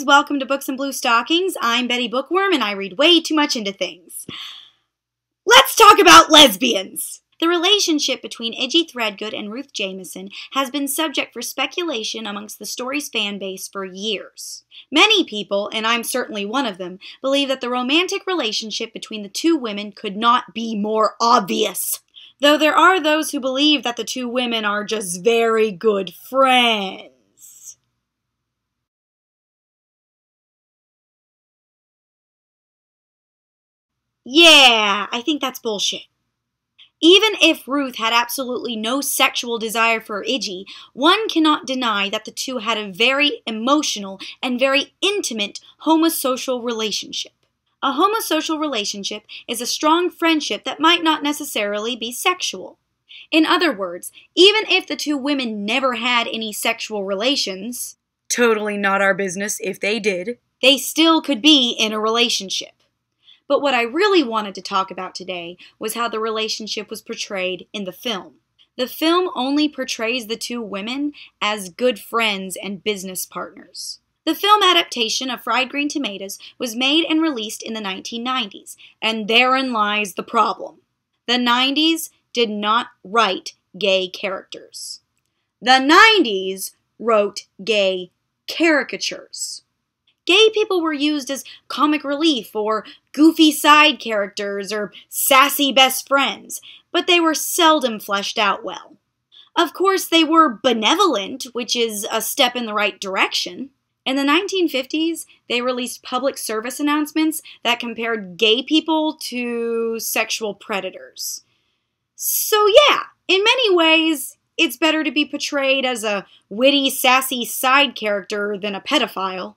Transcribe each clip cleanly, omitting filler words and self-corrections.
friends, welcome to Books and Blue Stockings. I'm Betty Bookworm and I read way too much into things. Let's talk about lesbians! The relationship between Idgie Threadgood and Ruth Jameson has been subject for speculation amongst the story's fan base for years. Many people, and I'm certainly one of them, believe that the romantic relationship between the two women could not be more obvious. Though there are those who believe that the two women are just very good friends. Yeah, I think that's bullshit. Even if Ruth had absolutely no sexual desire for Idgie, one cannot deny that the two had a very emotional and very intimate homosocial relationship. A homosocial relationship is a strong friendship that might not necessarily be sexual. In other words, even if the two women never had any sexual relations, totally not our business if they did, they still could be in a relationship. But what I really wanted to talk about today was how the relationship was portrayed in the film. The film only portrays the two women as good friends and business partners. The film adaptation of Fried Green Tomatoes was made and released in the 1990s, and therein lies the problem. The 90s did not write gay characters. The 90s wrote gay caricatures. Gay people were used as comic relief or goofy side characters or sassy best friends, but they were seldom fleshed out well. Of course, they were benevolent, which is a step in the right direction. In the 1950s, they released public service announcements that compared gay people to sexual predators. So yeah, in many ways, it's better to be portrayed as a witty, sassy side character than a pedophile.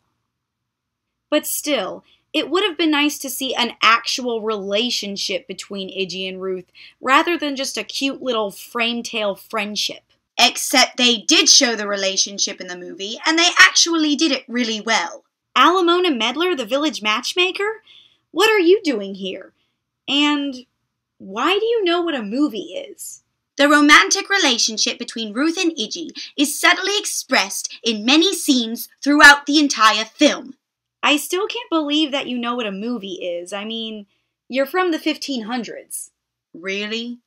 But still, it would have been nice to see an actual relationship between Idgie and Ruth, rather than just a cute little frame-tale friendship. Except they did show the relationship in the movie, and they actually did it really well. Alamona Medler, the village matchmaker? What are you doing here? And why do you know what a movie is? The romantic relationship between Ruth and Idgie is subtly expressed in many scenes throughout the entire film. I still can't believe that you know what a movie is. I mean, you're from the 1500s. Really?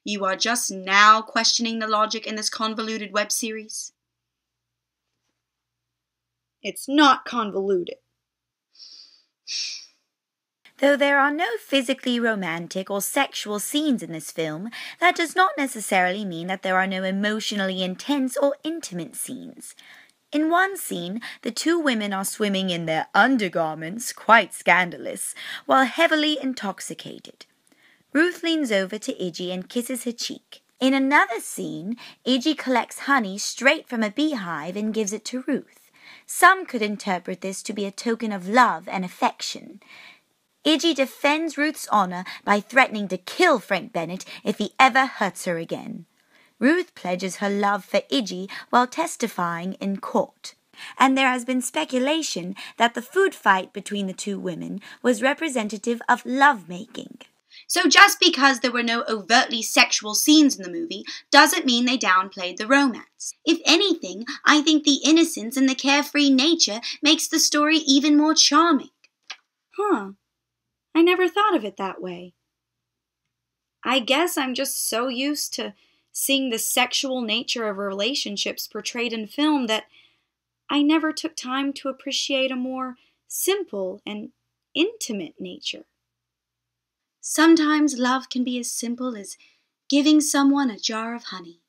You are just now questioning the logic in this convoluted web series? It's not convoluted. Though there are no physically romantic or sexual scenes in this film, that does not necessarily mean that there are no emotionally intense or intimate scenes. In one scene, the two women are swimming in their undergarments, quite scandalous, while heavily intoxicated. Ruth leans over to Idgie and kisses her cheek. In another scene, Idgie collects honey straight from a beehive and gives it to Ruth. Some could interpret this to be a token of love and affection. Idgie defends Ruth's honor by threatening to kill Frank Bennett if he ever hurts her again. Ruth pledges her love for Idgie while testifying in court. And there has been speculation that the food fight between the two women was representative of lovemaking. So just because there were no overtly sexual scenes in the movie doesn't mean they downplayed the romance. If anything, I think the innocence and the carefree nature makes the story even more charming. Huh. I never thought of it that way. I guess I'm just so used to seeing the sexual nature of relationships portrayed in film that I never took time to appreciate a more simple and intimate nature. Sometimes love can be as simple as giving someone a jar of honey.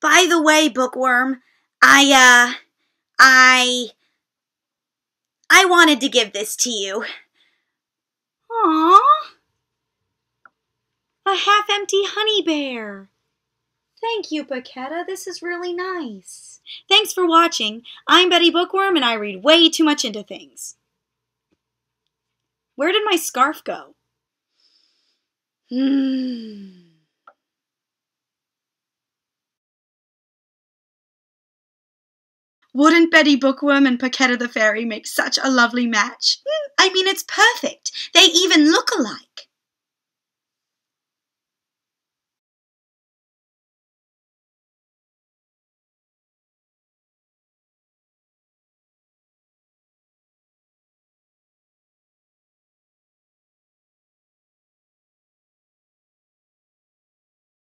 By the way, Bookworm, I wanted to give this to you. Aww. A half-empty honey bear. Thank you, Paquetta. This is really nice. Thanks for watching. I'm Betty Bookworm, and I read way too much into things. Where did my scarf go? Wouldn't Betty Bookworm and Paquetta the Fairy make such a lovely match? I mean, it's perfect. They even look alike.